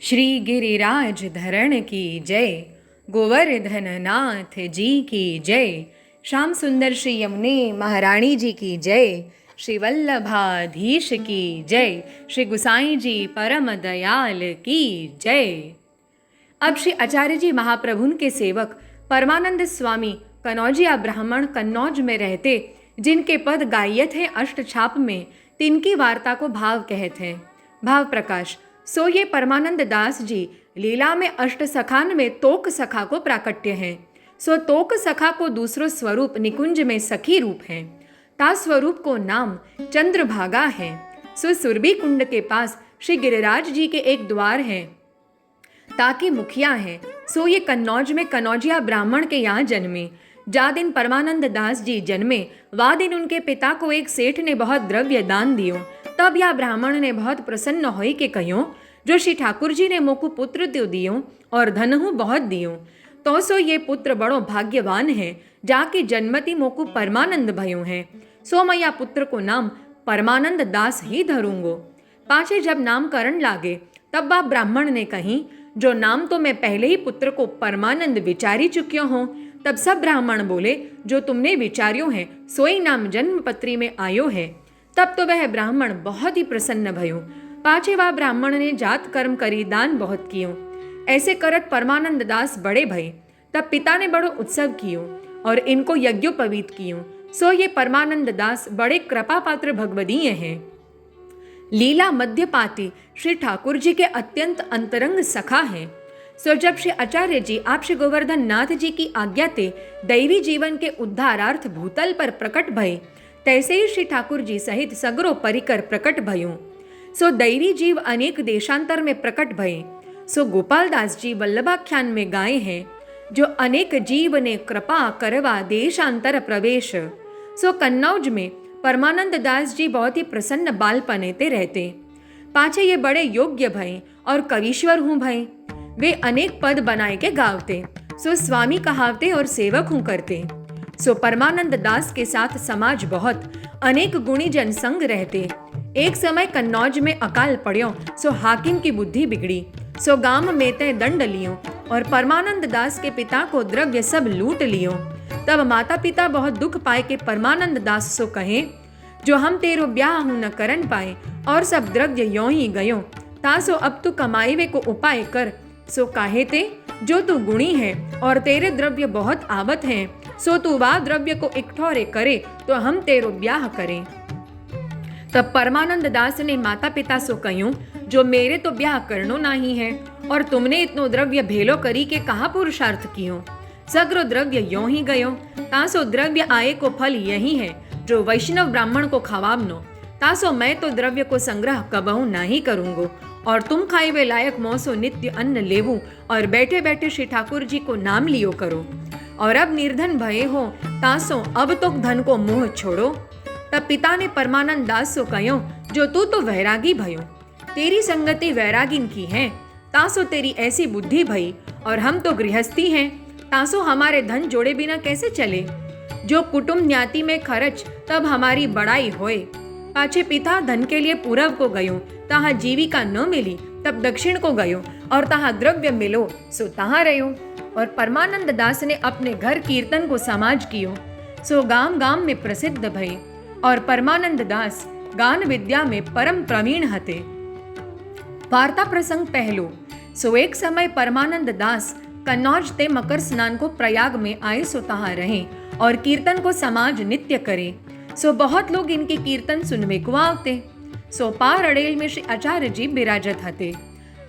श्री गिरिराज धरण की जय, गोवर्धन नाथ जी की जय, श्याम सुंदर श्री यमुने महारानी जी की जय, श्री वल्लभाधीश की जय, श्री गुसाई जी परम दयाल की जय। अब श्री आचार्य जी महाप्रभु के सेवक परमानंद स्वामी कनौजिया ब्राह्मण कन्नौज में रहते, जिनके पद गायत हैं अष्टछाप में, तिनकी वार्ता को भाव कहते हैं। भाव प्रकाश। सो ये परमानंद दास जी लीला में अष्ट सखान में तोक सखा को प्राकट्य हैं। सो तोक सखा को दूसरो स्वरूप निकुंज में सखी रूप है। ता स्वरूप को नाम चंद्रभागा है। सो सुरभि कुंड के पास श्री गिरिराज जी के एक द्वार है, ताकि मुखिया है। सो ये कन्नौज में कनौजिया ब्राह्मण के यहाँ जन्मे। जा दिन परमानंद दास जी जन्मे, वा दिन उनके पिता को एक सेठ ने बहुत द्रव्य दान दियो। तब या ब्राह्मण ने बहुत प्रसन्न होई के कहो, जो श्री ठाकुर जी ने मोकु पुत्र त्यो दियो और धनहु बहुत दियो, तो सो ये पुत्र बड़ो भाग्यवान है, जाके जन्मति मोकु परमानंद भयो है। सो मैं या पुत्र को नाम परमानंद दास ही धरूंगो। पाछे जब नामकरण लागे, तब बाप ब्राह्मण ने कही, जो नाम तो मैं पहले ही पुत्र को परमानंद विचारी चुक्यो हूँ। तब सब ब्राह्मण बोले, जो तुमने विचार्यो है सोई नाम जन्म पत्री में आयो है। तब तो वह ब्राह्मण बहुत ही प्रसन्न भयो। पाछे वह ब्राह्मण ने जात कर्म करी, दान बहुत कियो। ऐसे करत परमानंद दास बड़े भय। तब पिता ने बड़ो उत्सव कियो और इनको यज्ञोपवीत कियो। सो ये परमानंद दास बड़े कृपा पात्र भगवदीय हैं। लीला मध्यपाती श्री ठाकुर जी के अत्यंत अंतरंग सखा हैं। सो जब श्री आचार्य जी आप श्री गोवर्धन नाथ जी की आज्ञा ते दैवी जीवन के उद्धारार्थ भूतल पर प्रकट भये, तैसे ही श्री ठाकुर जी सहित सगरो परिकर प्रकट भयूं। सो दैवी जीव अनेक देशांतर में प्रकट भये। सो गोपाल दास जी वल्लभाख्यान में गाए हैं, जो अनेक जीव ने कृपा करवा देशांतर प्रवेश। सो कन्नौज में परमानंद दास जी बहुत ही प्रसन्न बालपनेते रहते। पाछे ये बड़े योग्य भय और कवीश्वर हूँ भय। वे अनेक पद बनाए के गावते। सो स्वामी कहावते और सेवक हूँ करते। सो परमानंद दास के साथ समाज बहुत अनेक गुणी जन संग रहते। एक समय कन्नौज में अकाल पड़्यो, सो हाकिम की बुद्धि बिगड़ी। सो गांव में तय दंड लियो और परमानंद दास के पिता को द्रव्य सब लूट लियो। तब माता पिता बहुत दुख पाए के परमानंद दास सो कहे, जो हम तेरो ब्याह हूं न करन पाए और सब द्रव्य यों ही गयो, तासो अब तू कमाईवे को उपाय कर। सो काहे ते, जो तू गुणी है और तेरे द्रव्य बहुत आवत हैं, सो तू वा द्रव्य को इकठोरे करे तो हम तेरो ब्याह करें। तब परमानंद दास ने माता पिता सो कह्यूं, जो मेरे तो ब्याह करनो नहीं है और तुमने इतनो द्रव्य भेलो करी के कहाँ पुरुषार्थ कियो। सग्रो द्रव्य यों ही गयो, तासो द्रव्य आए को फल यही है, जो वैष्णव ब्राह्मण को खवावनो। तासो मैं तो द्रव्य को संग्रह कबहू नहीं करूंगो और तुम खाइवे लायक मोसो नित्य अन्न लेवू और बैठे बैठे श्री ठाकुर जी को नाम लियो करो। और अब निर्धन भये हो, तासो अब तो धन को मोह छोड़ो। तब पिता ने परमानंद दास सो कहो, जो तू तो वैरागी भयो, तेरी संगति वैरागिन की है, तासो तेरी ऐसी बुद्धि भई और हम तो गृहस्थी हैं, तासो हमारे धन जोड़े बिना कैसे चले। जो कुटुंब ज्ञाति में खर्च, तब हमारी बड़ाई होए। पाछे पिता धन के लिए पूरब को गयो, तहाँ जीविका न मिली, तब दक्षिण को गयो और तहाँ द्रव्य मिलो, सो तहाँ रहो। और परमानंद दास ने अपने घर कीर्तन को समाज कियो। सो गाम गाम में प्रसिद्ध भये और परमानंद दास गान विद्या में परम प्रवीण हते। वार्ता प्रसंग पहलो। सो एक समय परमानंद दास कन्नौज ते मकर स्नान को प्रयाग में आए, सो तहाँ रहे और कीर्तन को समाज नित्य करे। सो बहुत लोग इनके कीर्तन सुनवे को आवते। सो पार अड़ेल में श्री आचार्य जी विराजत हते।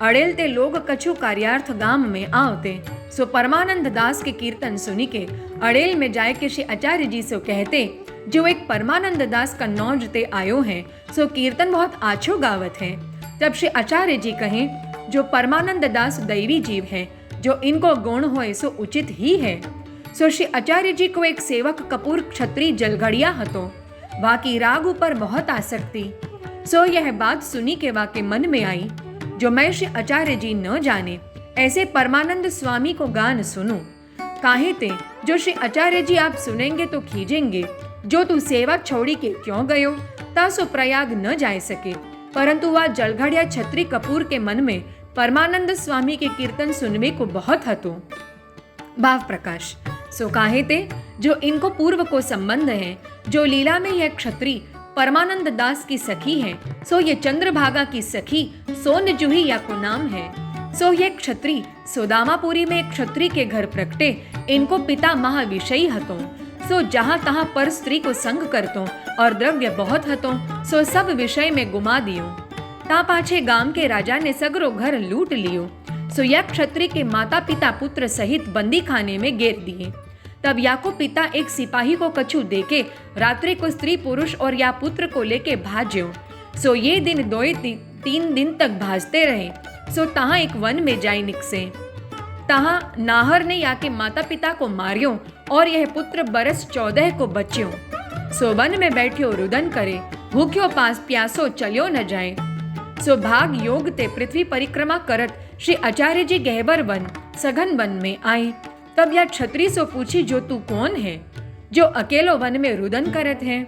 अड़ेल ते लोग कछु कार्यार्थ गाम में आवते। सो परमानंद दास के कीर्तन सुनी के अड़ेल में जाए के श्री आचार्य जी सो कहते, जो एक परमानंद दास कन्नौज ते आयो है, सो कीर्तन बहुत आछो गावत है। तब श्री आचार्य जी कहें, जो परमानंद दास दैवी जीव है, जो इनको गुण होए सो उचित ही है। सो श्री आचार्य जी को एक सेवक कपूर क्षत्रिय जलघड़िया हतो, बाकी राग ऊपर बहुत आसक्ति। सो यह बात सुनी के वाके मन में आई, जो मैं श्री आचार्य जी न जाने, ऐसे परमानंद स्वामी को गान सुनूं। काहे ते, जो श्री आचार्य जी आप सुनेंगे तो खीजेंगे, जो तू सेवा छोड़ी के क्यों गयो, तासो प्रयाग न जाए सके। परंतु वह जलघड़िया छत्री कपूर के मन में परमानंद स्वामी के कीर्तन सुनने को बहुत हतो। भाव प्रकाश सो काहे ते जो इनको पूर्व को संबंध है, जो लीला में यह क्षत्रिय परमानंद दास की सखी है, सो ये चंद्रभागा की सखी सोन जूही या को नाम है। सो ये क्षत्रिय सोदामापुरी में एक क्षत्रिय के घर प्रकटे, इनको पिता महाविषयी हतो। सो जहाँ तहाँ पर स्त्री को संग करतो और द्रव्य बहुत हतो, सो सब विषय में गुमा दियो। ता पाछे गाम के राजा ने सगरो घर लूट लियो। सो यह क्षत्रिय के माता पिता पुत्र सहित बंदी खाने में गेर दिए। तब या को पिता एक सिपाही को कछु देके रात्रि को स्त्री पुरुष और या पुत्र को लेके भाज्यो। सो ये दिन 2-3 दिन तक भाजते रहे। सो तहाँ एक वन में जाई निकसे। तहाँ नाहर ने या के माता पिता को मारियो और यह पुत्र बरस 14 को बच्यो। सो वन में बैठ्यो रुदन करे, भूख्यो पास प्यासो चलियो न जाए। सो भाग योग ते पृथ्वी परिक्रमा करत श्री आचार्य जी गहबर वन सघन वन में आए। तब यह क्षत्रिय सो पूछी, जो तू कौन है जो अकेलो वन में रुदन करत है।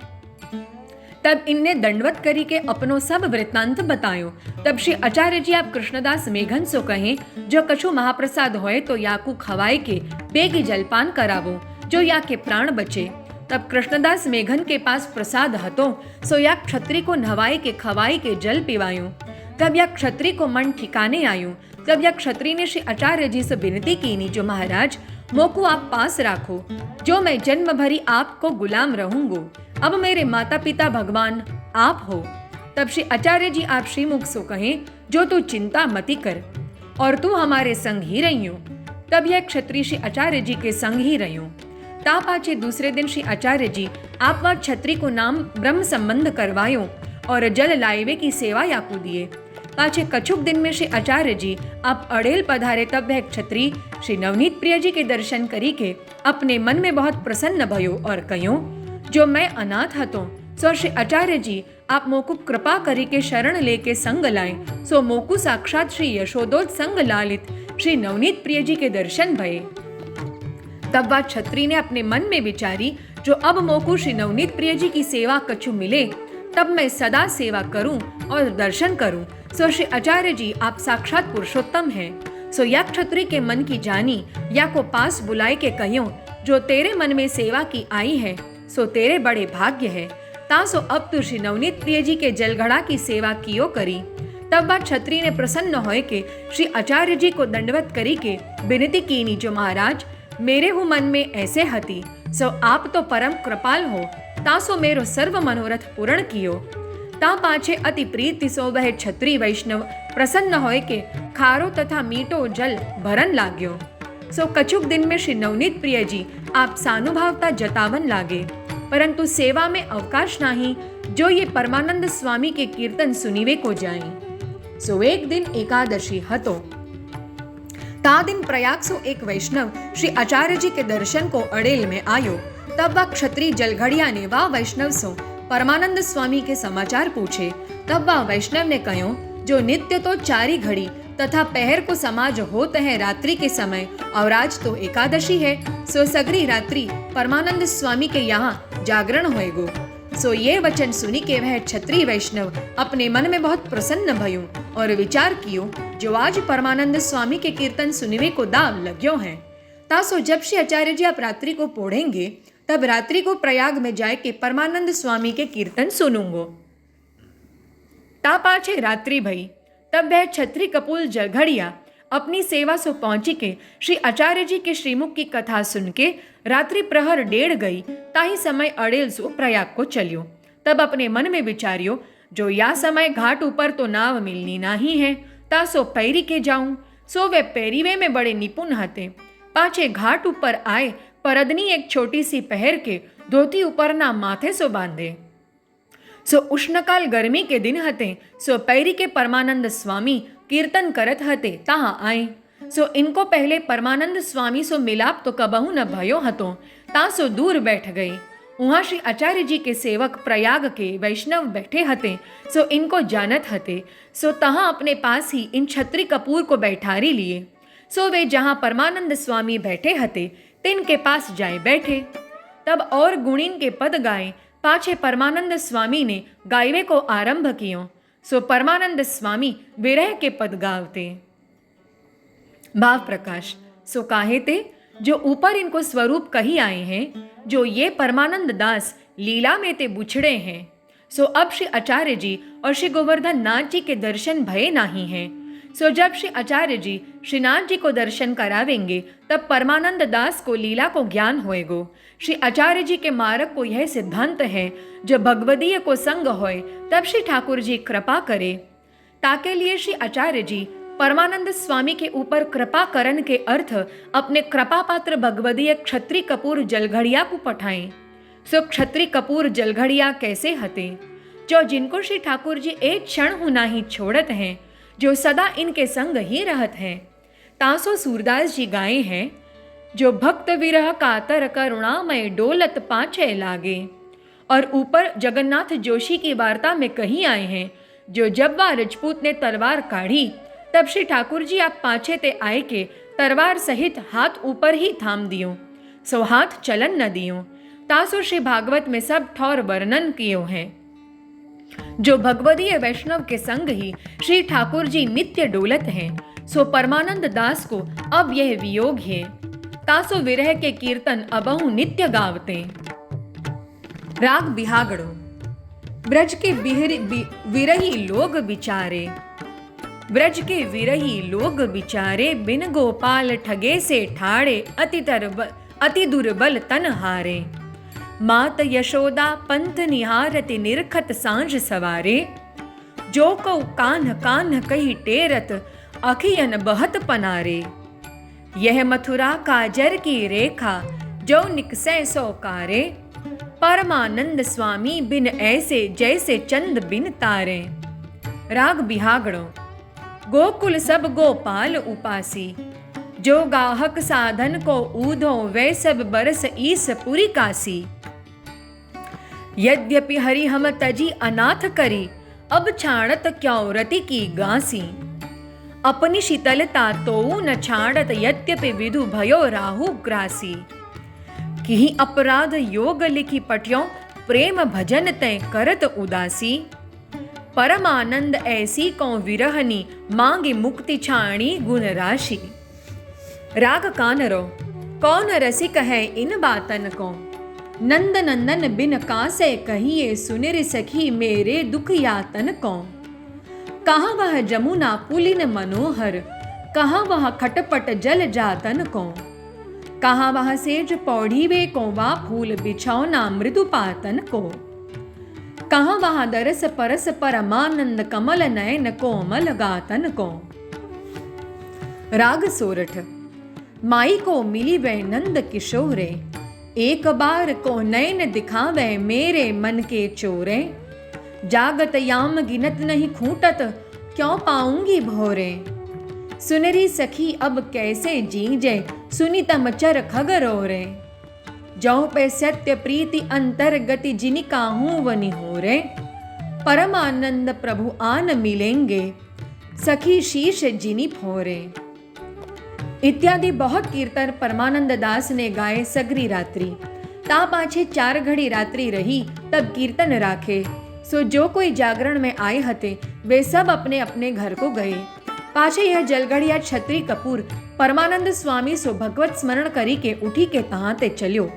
तब इनने दंडवत करी के अपनो सब वृत्तांत बतायो। तब श्री आचार्य जी आप कृष्णदास मेघन सो कहे, जो कछु महाप्रसाद होए तो याकू खवाए के बेगी जलपान करावो, जो या के प्राण बचे। तब कृष्णदास मेघन के पास प्रसाद हतो, सो या क्षत्रिय को नहवाए के खवाए के जल पिवायो। तब या क्षत्रिय को मन ठिकाने आयो। तब या क्षत्रिय ने श्री आचार्य जी से विनती कीनी, जो महाराज मोको आप पास राखो, जो मैं जन्म भरी आपको गुलाम रहूंगो। अब मेरे माता पिता भगवान आप हो। तब श्री आचार्य जी आप श्रीमुख सो कहे, जो तू चिंता मती कर और तू हमारे संग ही रहियो। तब यह क्षत्रिय श्री आचार्य जी के संग ही रहियो। ता पाछे दूसरे दिन श्री आचार्य जी आप वह क्षत्रिय को नाम ब्रह्म संबंध करवायो और जल लाइवे की सेवा याकू दिए। पाछे कछुक दिन में श्री आचार्य जी आप अड़ेल पधारे। तब वह क्षत्रिय श्री नवनीत प्रिय जी के दर्शन करी के अपने मन में बहुत प्रसन्न भयो और कहो, जो मैं अनाथ हतो, सो श्री आचार्य जी आप मोकु कृपा करी के शरण लेके संग लाए। सो मोकु साक्षात श्री यशोदोत संग लालित श्री नवनीत प्रिय जी के दर्शन भये। तब वह क्षत्रिय ने अपने मन में विचारी, जो अब मोकु श्री नवनीत प्रिय जी की सेवा कछु मिले, तब मैं सदा सेवा करूं और दर्शन करूं। सो श्री आचार्य जी आप साक्षात पुरुषोत्तम हैं। सो या क्षत्रिय के मन की जानी, या को पास बुलाए के कहियो, जो तेरे मन में सेवा की आई है, सो तेरे बड़े भाग्य है। तासो अब तू श्री नवनीत प्रिय जी के जलघड़ा की सेवा कियो करी। तब वह क्षत्रिय ने प्रसन्न होए के श्री आचार्य जी को दंडवत करी के विनती कीनी, जो महाराज मेरे हूँ मन में ऐसे हती, सो आप तो परम कृपाल हो, तासो मेरो सर्व मनोरथ पूर्ण कियो। ता पाछे अति प्रीति सो वह क्षत्रिय वैष्णव प्रसन्न होए के खारो तथा मीठो जल भरन लाग्यो। सो कछुक दिन में श्री नवनीत प्रिय जी आप सानुभावता जतावन लागे, परंतु सेवा में अवकाश नहीं, जो ये परमानंद स्वामी के कीर्तन सुनीवे को जाए। सो एक दिन एकादशी हतो। ता दिन प्रयाग सो एक वैष्णव श्री आचार्य जी के दर्शन को अड़ेल में आयो। तब वह क्षत्रिय जलघड़िया ने वह वैष्णव सो परमानंद स्वामी के समाचार पूछे। तब वह वैष्णव ने कहो, जो नित्य तो 4 घड़ी तथा पहर को समाज होत है रात्रि के समय, और आज तो एकादशी है, सो सगरी रात्रि परमानंद स्वामी के यहाँ जागरण होएगो। सो ये वचन सुनी के वह क्षत्रिय वैष्णव अपने मन में बहुत प्रसन्न भयो और विचार कियो, जो आज परमानंद स्वामी के कीर्तन सुनिवे को दाव लग्यो है। तासो जब श्री आचार्य जी आप रात्रि को पढ़ेंगे, तब रात्रि को प्रयाग में जाए के परमानंद स्वामी के कीर्तन सुनूंगो। ता पाछे रात्रि भई। तब वह क्षत्रिय कपूल जलघड़िया अपनी सेवा सो पहुंची के श्री आचार्य जी के श्रीमुख की कथा सुन के रात्रि प्रहर 1:30 गई। ताही समय अड़ेल सो प्रयाग को चलियो। तब अपने मन में विचारियो, जो या समय घाट ऊपर तो नाव मिलनी नहीं है, ता सो पैरी के जाऊं। सो वे पैरीवे में बड़े निपुण हते। पाछे घाट ऊपर आए, परदनी एक छोटी सी पहर के धोती ऊपर ना माथे सो बांधे। सो उष्णकाल गर्मी के दिन हते। सो पैरी के परमानंद स्वामी कीर्तन करत हते, तहाँ आए। सो इनको पहले परमानंद स्वामी सो मिलाप तो कबहू न भयो हतो, ता सो दूर बैठ गई। वहाँ श्री आचार्य जी के सेवक प्रयाग के वैष्णव बैठे हते। सो इनको जानत हते। सो तहाँ अपने पास ही इन क्षत्रिय कपूर को बैठारी लिए। सो वे जहाँ परमानंद स्वामी बैठे हते, तिन के पास जाए बैठे। तब और गुणीन के पद गाए। पाछे परमानंद स्वामी ने गायवे को आरंभ कियो। सो परमानंद स्वामी विरह के पद गावते। भाव प्रकाश। सो काहे ते जो ऊपर इनको स्वरूप कही आए हैं, जो ये परमानंद दास लीला में ते बुछड़े हैं। सो अब श्री आचार्य जी और श्री गोवर्धन नाथ जी के दर्शन भय नहीं हैं। सो जब श्री आचार्य जी श्रीनाथ जी को दर्शन करावेंगे, तब परमानंद दास को लीला को ज्ञान होएगो। श्री आचार्य जी के मार्ग को यह सिद्धांत है, जब भगवदीय को संग होए तब श्री ठाकुर जी कृपा करे। ताके लिए श्री आचार्य जी परमानंद स्वामी के ऊपर कृपा करन के अर्थ अपने कृपा पात्र भगवदीय क्षत्रि कपूर जलघड़िया को पठाएं। सो क्षत्रि कपूर जलघड़िया कैसे हते, जो जिनको श्री ठाकुर जी एक क्षण हुना ही छोड़त हैं, जो सदा इनके संग ही रहत हैं। तासो सूरदास जी गाए हैं, जो भक्त विरह कातर करुणामय डोलत पाछे लागे। और ऊपर जगन्नाथ जोशी की वार्ता में कही आए हैं, जो जब वह राजपूत ने तलवार काढ़ी, तब श्री ठाकुर जी आप पाछे ते आए के तलवार सहित हाथ ऊपर ही थाम दियो, सो हाथ चलन न दियो। तासो श्री भागवत में सब ठौर वर्णन कियो हैं। जो भगवदीय वैष्णव के संग ही श्री ठाकुर जी नित्य डोलत हैं, सो परमानंद दास को अब यह वियोग है। तासो विरह के कीर्तन अबहु नित्य गावते। राग बिहागड़ो। ब्रज के विरही लोग बिचारे, ब्रज के विरही लोग बिचारे, बिन गोपाल ठगे से ठाड़े, अति दुर्बल तन हारे। मात यशोदा पंथ निहारति निरखत सांझ सवारे, जो कौ कान्ह कान्ह कही टेरत, अखियन बहत पनारे। यह मथुरा काजर की रेखा, जो निकसै सो कारे, परमानंद स्वामी बिन ऐसे, जैसे चंद बिन तारे। राग बिहागड़ो। गोकुल सब गोपाल उपासी, जो गाहक साधन को ऊधो, वे सब बरस ईस पुरी कासी। यद्यपि हरि हम तजी अनाथ करी, अब छाड़त क्यों रति की गासी। अपनी शीतलता तो न छाड़त, यद्यपि विधु भयो राहु ग्रासी। किहि अपराध योग लिखी पट्यों, प्रेम भजन तय करत उदासी। परमानंद ऐसी को विरहनी, मांगी मुक्ति छाणी गुण राशि। राग कानरो। कौन रसिक है इन बातन को, नंद नंदन बिन कासे कहिए, सुनिर सखी मेरे दुख यातन को। कहाँ वह जमुना पुलिन मनोहर, कहाँ वह खटपट जल जातन को। कहाँ वह सेज पौड़ी वे को, वा फूल बिछौना मृदु पातन को। कहाँ वह दरस परस परमानंद, कमल नयन कोमल गातन को। राग सोरठ। माई को मिली वह नंद किशोरे, एक बार को नयन दिखावे, मेरे मन के चोरे। जागत याम गिनत नहीं खूटत, क्यों पाऊंगी भोरे। सुनरी सखी अब कैसे जीजे, सुनी तमचर खगरोरे। जौ पे सत्य प्रीति अंतर्गति, जिनि काहूं वनि होरे। परमानंद प्रभु आन मिलेंगे, सखी शीश जिनि फोरे। इत्यादि बहुत कीर्तन परमानंद दास ने गाए सगरी रात्रि। ता पाछे 4 घड़ी रात्रि रही, तब कीर्तन राखे। सो जो कोई जागरण में आए हते, वे सब अपने अपने घर को गए। पाछे यह जलगढ़िया छत्री कपूर परमानंद स्वामी सो भगवत स्मरण करी के उठी के तहाँ ते चल्यो।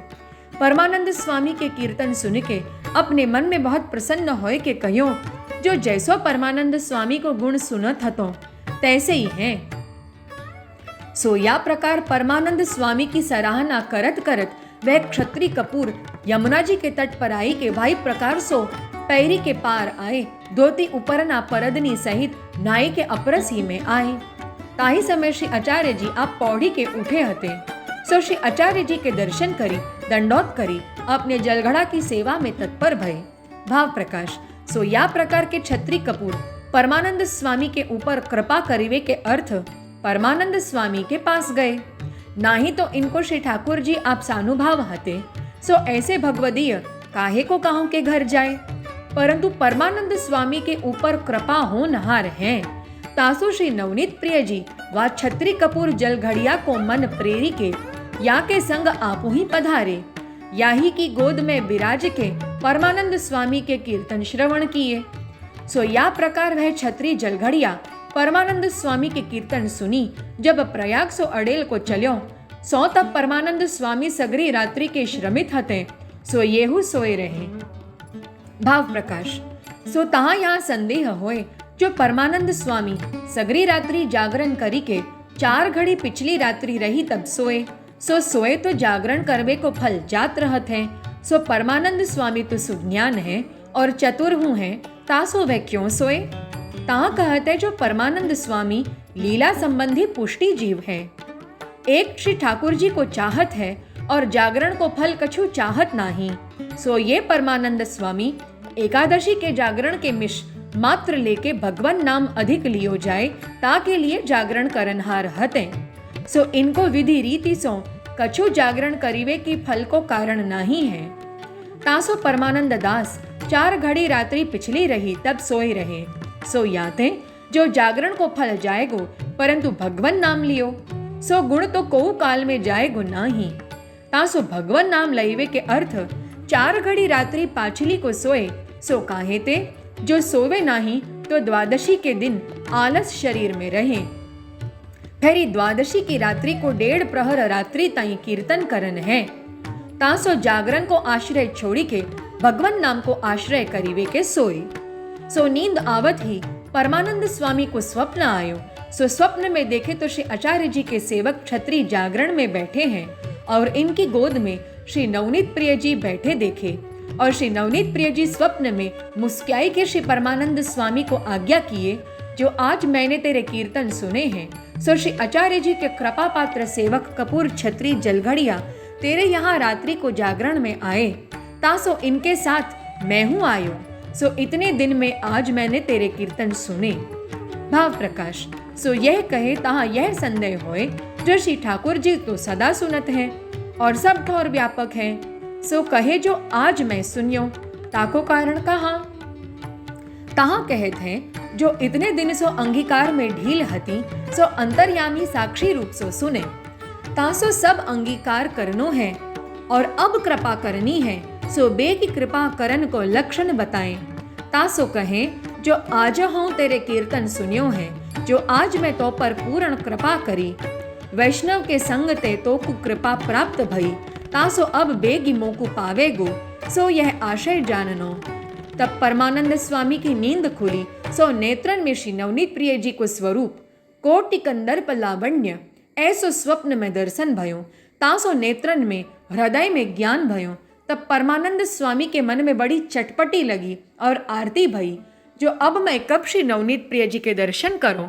परमानंद स्वामी के कीर्तन सुन के अपने मन में बहुत प्रसन्न होए के कह्यो, जो जैसो परमानंद स्वामी को गुण सुनत हतो, तैसे ही हैं। सो या प्रकार परमानंद स्वामी की सराहना करत करत वह क्षत्रि कपूर यमुना जी के तट पर आई के भाई प्रकार सो पैरी के पार आए, धोती उपरना परदनी सहित नाई के अपरस ही में आए। ताही समय श्री आचार्य जी आप पौड़ी के उठे हते। सो श्री आचार्य जी के दर्शन करी, दंडोत करी, अपने जलघड़ा की सेवा में तत्पर भये। भाव प्रकाश। सो या प्रकार के छत्री कपूर परमानंद स्वामी के ऊपर कृपा करीवे के अर्थ परमानंद स्वामी के पास गए। ना ही तो इनको श्री ठाकुर जी आप सानुभाव हते, सो ऐसे भगवदीय काहे को काहू के घर जाए। परंतु परमानंद स्वामी के ऊपर कृपा होनहार हैं। तासु श्री नवनीत प्रिय जी व छत्री कपूर जलघड़िया को मन प्रेरी के या के संग आपू ही पधारे, या ही की गोद में बिराज के परमानंद स्वामी के कीर्तन श्रवण किए। सो या प्रकार वह छत्री जलघड़िया परमानंद स्वामी के कीर्तन सुनी। जब प्रयाग सो अड़ेल को चल्यो सो तब परमानंद स्वामी सगरी रात्रि के श्रमित हते सो येहू सोए रहे। भाव प्रकाश सो तहाँ यहाँ संदेह होए जो परमानंद स्वामी सगरी रात्रि जागरण करी के 4 घड़ी पिछली रात्रि रही तब सोए। सो सोए तो जागरण करवे को फल जात रहत है। सो परमानंद स्वामी तो सुज्ञान है और चतुर हूँ है, तासो वह क्यों सोए। ता कहते जो परमानंद स्वामी लीला संबंधी पुष्टि जीव है। एक श्री ठाकुर जी को चाहत है और जागरण को फल कछु चाहत नाही। सो ये परमानंद स्वामी एकादशी के जागरण के मिश मात्र लेके भगवान नाम अधिक लियो जाए ताके लिए जागरण करनहार हते। सो इनको विधि रीति सो कछु जागरण करीवे की फल को कारण नहीं है। तासो परमानंद दास 4 घड़ी रात्रि पिछली रही तब सोए रहे। सो याते जो जागरण को फल जाएगो परंतु भगवान नाम लियो सो गुण तो कोउ काल में जाएगो नाही। तासो भगवान नाम लईवे के अर्थ 4 घड़ी रात्रि पाछली को सोए सो काहे ते जो सोवे नाही तो द्वादशी के दिन आलस शरीर में रहे। फेरी द्वादशी की रात्रि को 1.5 प्रहर रात्रि ताई कीर्तन करन है। तासो जागरण को आश्रय छोड़ी के भगवान नाम को आश्रय करीवे के सोए। सो नींद आवत ही परमानंद स्वामी को स्वप्न आयो। सो स्वप्न में देखे तो श्री आचार्य जी के सेवक छत्री जागरण में बैठे हैं और इनकी गोद में श्री नवनीत प्रिय जी बैठे देखे। और श्री नवनीत प्रिय जी स्वप्न में मुस्कियाई के श्री परमानंद स्वामी को आज्ञा किए जो आज मैंने तेरे कीर्तन सुने हैं सो श्री आचार्य जी के कृपा पात्र सेवक कपूर छत्री जलघड़िया तेरे यहाँ रात्रि को जागरण में आए। तासो इनके साथ मैं हूँ आयो। सो इतने दिन में आज मैंने तेरे कीर्तन सुने। भाव प्रकाश सो यह कहे तहाँ यह संदेह होए जो श्री ठाकुर जी तो सदा सुनत है और सब ठौर व्यापक है। सो कहे जो आज मैं सुनियो ताको कारण कहा। तहाँ कहत हैं जो इतने दिन सो अंगीकार में ढील हती सो अंतर्यामी साक्षी रूप सो सुने। तासो सब अंगीकार करनो है और अब कृपा करनी है सो बे की कृपा करन को लक्षण बताएं। तासो कहे जो आज हूँ तेरे कीर्तन सुनियो है जो आज मैं तो पर पूर्ण कृपा करी। वैष्णव के संग ते तो कु कृपा प्राप्त भई तासो अब बेगी मोकु पावेगो सो यह आशय जाननो। तब परमानंद स्वामी की नींद खुली सो नेत्रन में श्री नवनीत प्रिय जी को स्वरूप कोटि कंदर्प लावण्य ऐसो स्वप्न में दर्शन भयो। तासो नेत्रन में हृदय में ज्ञान भयो। तब परमानंद स्वामी के मन में बड़ी चटपटी लगी और आरती भई जो अब मैं कब श्री नवनीत प्रिय जी के दर्शन करूं।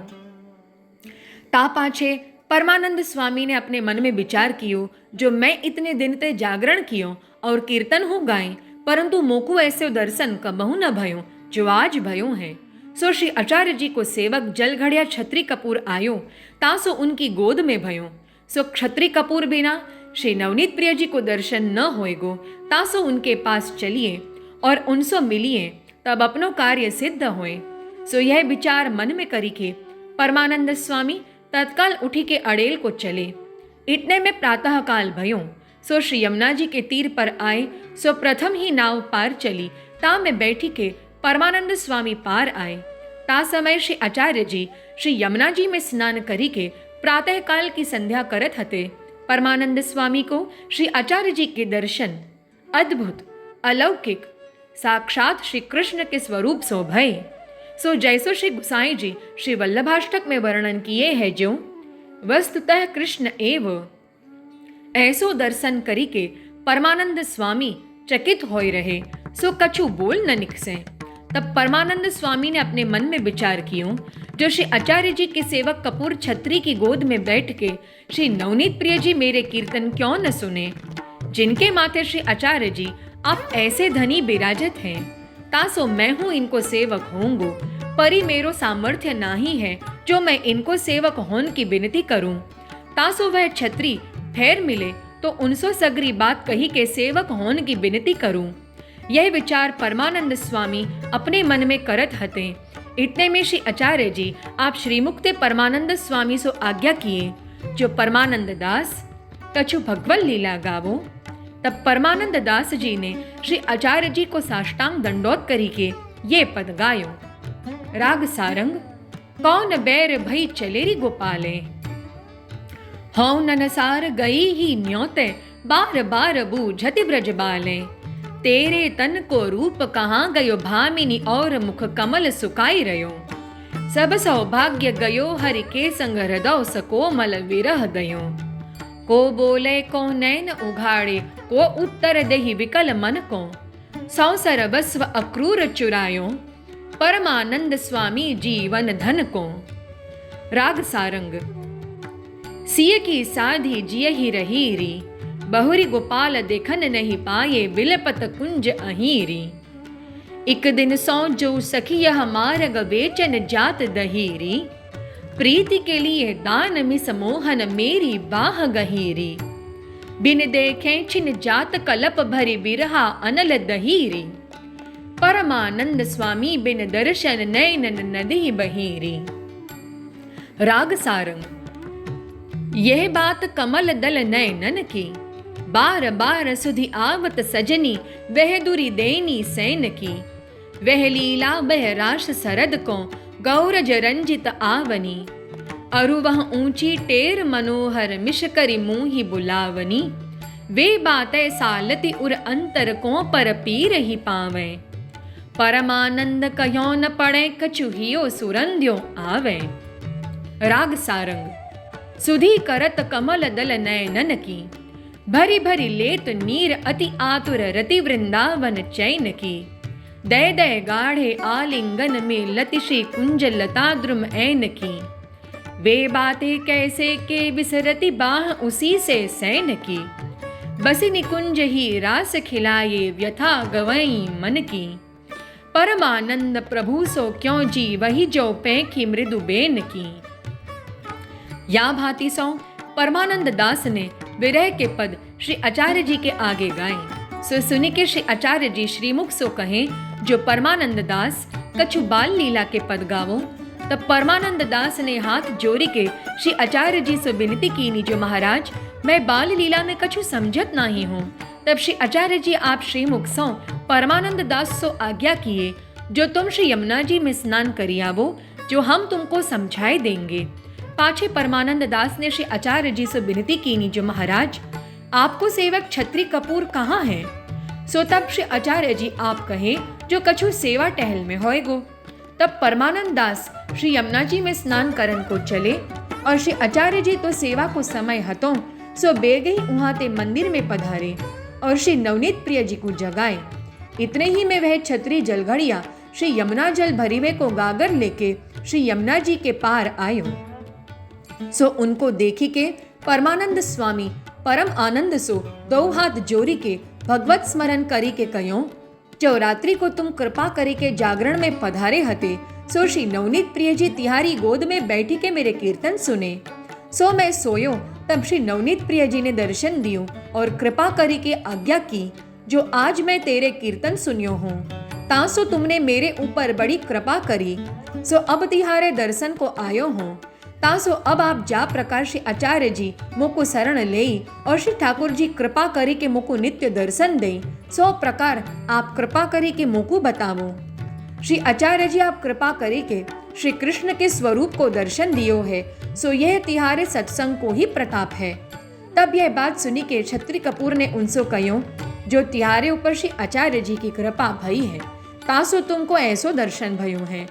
ता पाछे परमानंद स्वामी ने अपने मन में विचार कियो जो मैं इतने दिन ते जागरण कियो और कीर्तन हो गाए परंतु मोकू ऐसे दर्शन कबहू न भयो जो आज भयो है। सो श्री आचार्य जी को सेवक जलघड़िया छत्री कपूर आयो तासो उनकी गोद में भयो। सो क्षत्री कपूर बिना श्री नवनीत प्रिय जी को दर्शन न होएगो तासो उनके पास चलिए और उनसो मिलिए तब अपनो कार्य सिद्ध होए। सो यह विचार मन में करी के परमानंद स्वामी तत्काल उठी के अड़ेल को चले। इतने में प्रातः काल भयो। सो श्री यमुना जी के तीर पर आए। सो प्रथम ही नाव पार चली ता में बैठी के परमानंद स्वामी पार आए। ता समय श्री आचार्य जी श्री यमुना जी में स्नान करी के प्रातः काल की संध्या करत हते। परमानंद स्वामी को श्री आचार्य जी के दर्शन अद्भुत अलौकिक साक्षात श्री कृष्ण के स्वरूप सो भय। सो जैसो श्री गुसाई जी श्री वल्लभाष्टक में वर्णन किए है जो वस्तुतः कृष्ण एव ऐसो दर्शन करी के परमानंद स्वामी चकित होए रहे सो कछु बोल न निकसे। तब परमानंद स्वामी ने अपने मन में विचार कियो जो श्री आचार्य जी के सेवक कपूर छत्री की गोद में बैठ के श्री नवनीत प्रिय जी मेरे कीर्तन क्यों न सुने जिनके माथे श्री आचार्य जी आप ऐसे धनी विराजत हैं। तासो मैं हूँ इनको सेवक होंगो परी मेरो सामर्थ्य नाही है जो मैं इनको सेवक होन की विनती करूं। तासो वह छत्री ठहर मिले तो उनसो सगरी बात कही के सेवक होन की विनती करूं। यह विचार परमानंद स्वामी अपने मन में करत हते। इतने में श्री आचार्य जी आप श्रीमुक्ते परमानंद स्वामी सो आज्ञा किए जो परमानंद दास कछु भगवल लीला गावो। तब परमानंद दास जी ने श्री आचार्य जी को साष्टांग दंडोत करी के ये पद गायो। राग सारंग कौन बैर भई चलेरी गोपाले। हौ ननसार गई ही न्योते, बार बार बूझति ब्रज बाले। तेरे तन को रूप कहाँ गयो, भामिनी और मुख कमल सुकाई रयो। सब सौभाग्य गयो हरि के संग, हृदय सकोमल विरह दयो। को बोले को नैन उघाड़े, को उत्तर देहि विकल मन को। सौ सर्वस्व अक्रूर चुरायो, परमानंद स्वामी जीवन धन को। राग सारंग। सिय की साधी जिय ही रहीरी, बहुरी गोपाल देखन नहीं पाए, बिलपत कुंज अहीरी। एक दिन सौ जो सखी यह मार्ग, बेचन जात दहीरी। प्रीति के लिए दान मिस मोहन, मेरी बाह गहीरी। बिन देखे छिन जात कलप, भरी बिरहा अनल दहीरी। परमानंद स्वामी बिन दर्शन, नैनन नदी बहीरी। राग सारंग। यह बात कमल दल नैनन की, बार बार सुधि आवत सजनी। वह दुरी देनी सैन की, वह लीला बह राश सरद को। गौरज रंजित आवनी, अरु वह ऊंची टेर मनोहर। मिश करी मुंहि बुलावनी, वे बातें सालति उर अंतर को। पर पीर ही पावे, परमानंद कहो न पड़े। कछुहियो सुरंध्यो आवे। राग सारंग। सुधी करत कमल दल नैनन की, भरी भरी लेत नीर। अति आतुर रति वृंदावन चैन की। दय दय गाढ़े आलिंगन में, लति श्री कुंज लता द्रुम ऐन की। वे बातें कैसे के बिसरती, बाह उसी से सैन की। बसी निकुंज ही रास खिलाए, व्यथा गवई मन की। परमानंद प्रभु सो क्यों जी, वही जो पैखी मृदु बेन की। या भांति सौ परमानंद दास ने विरह के पद श्री आचार्य जी के आगे गाए। सो सुनि के श्री आचार्य जी श्रीमुख सो कहें, जो परमानंद दास कछु बाल लीला के पद गावो। तब परमानंद दास ने हाथ जोड़ी के श्री आचार्य जी से विनती कीनी, जो महाराज मैं बाल लीला में कछु समझत नहीं हूँ। तब श्री आचार्य जी आप श्रीमुख सो परमानंद दास सो आज्ञा किए, जो तुम श्री यमुना जी में स्नान करी आवो, जो हम तुमको समझाए देंगे। पाछे परमानंद दास ने श्री आचार्य जी से विनती कीनी, जो महाराज आपको सेवक छत्री कपूर कहाँ है। सो तब श्री आचार्य जी आप कहे, जो कछु सेवा टहल में होएगो। तब परमानंद दास श्री यमुना जी में स्नान करन को चले, और श्री आचार्य जी तो सेवा को समय हतो। सो बेग ही उहाँ ते मंदिर में पधारे, और श्री नवनीत प्रिय जी को जगाए। इतने ही में वह छत्री जलघड़िया श्री यमुना जल भरीवे को गागर लेके श्री यमुना जी के पार आयो। सो उनको देखी के परमानंद स्वामी परम आनंद सो दो हाथ जोड़ी के भगवत स्मरण करी के कयो, जो रात्रि को तुम कृपा करी के जागरण में पधारे हते। सो श्री नवनीत प्रिय जी तिहारी गोद में बैठी के मेरे कीर्तन सुने। सो मैं सोयो, तब श्री नवनीत प्रिय जी ने दर्शन दियो और कृपा करी के आज्ञा की, जो आज मैं तेरे कीर्तन सुनियो हूँ, तासो तुमने मेरे ऊपर बड़ी कृपा करी। सो अब तिहारे दर्शन को आयो हूँ, तासो अब आप जा प्रकार श्री आचार्य जी मुको शरण ले, और श्री ठाकुर जी कृपा करी के मुको नित्य दर्शन दे। सो प्रकार आप कृपा करी के मुको बतावो। श्री आचार्य जी आप कृपा करी के श्री कृष्ण के स्वरूप को दर्शन दियो है। सो यह तिहारे सत्संग को ही प्रताप है। तब यह बात सुनी के छत्री कपूर ने उनसे कहो, जो तिहारे ऊपर श्री आचार्य जी की कृपा भई है, तासो तुमको ऐसो दर्शन भयो है,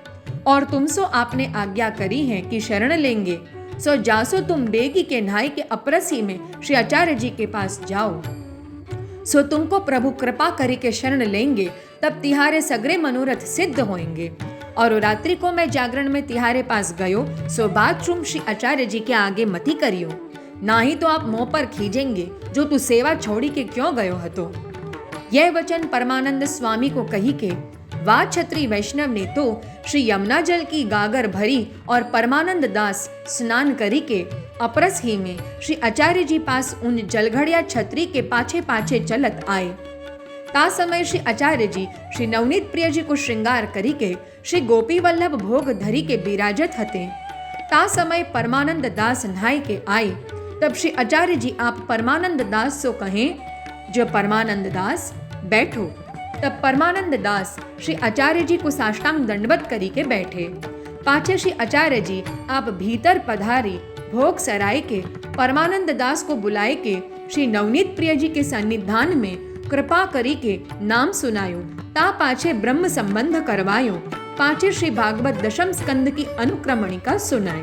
और तुमसो आपने आज्ञा करी है कि शरण लेंगे। सो जासो तुम बेगी के न्हाई के अपरसी में श्री आचार्य जी के पास जाओ। सो तुमको प्रभु कृपा करी के शरण लेंगे, तब तिहारे सगरे मनोरथ सिद्ध होंगे। और रात्रि को मैं जागरण में तिहारे पास गयो, सो बाथरूम श्री आचार्य जी के आगे मती करियो, ना ही तो आप मुंह पर खींचेंगे, जो तू सेवा छोड़ी के क्यों गयो हतो। यह वचन परमानंद स्वामी को कही के वा छत्री वैष्णव ने तो श्री यमुना जल की गागर भरी, और परमानंद दास स्नान करी के अपरस ही में श्री आचार्य जी पास उन जलघड़िया छत्री के पाछे पाछे चलत आए। ता समय श्री आचार्य जी श्री नवनीत प्रिय जी को श्रृंगार करी के श्री गोपी वल्लभ भोग धरी के विराजत हते। ता समय परमानंद दास नहाय के आए। तब श्री आचार्य जी आप परमानंद दास सो कहें, जो परमानंद दास बैठो। तब परमानंद दास श्री आचार्य जी को साष्टांग दंडवत करी के बैठे। पाछे श्री आचार्य जी आप भीतर पधारी भोग सराय के परमानंद दास को बुलाए के श्री नवनीत प्रिय जी के सन्निधान में कृपा करी के नाम सुनायो। ता पाछे ब्रह्म संबंध करवायो। पाछे श्री भागवत दशम स्कंद की अनुक्रमणिका सुनाई।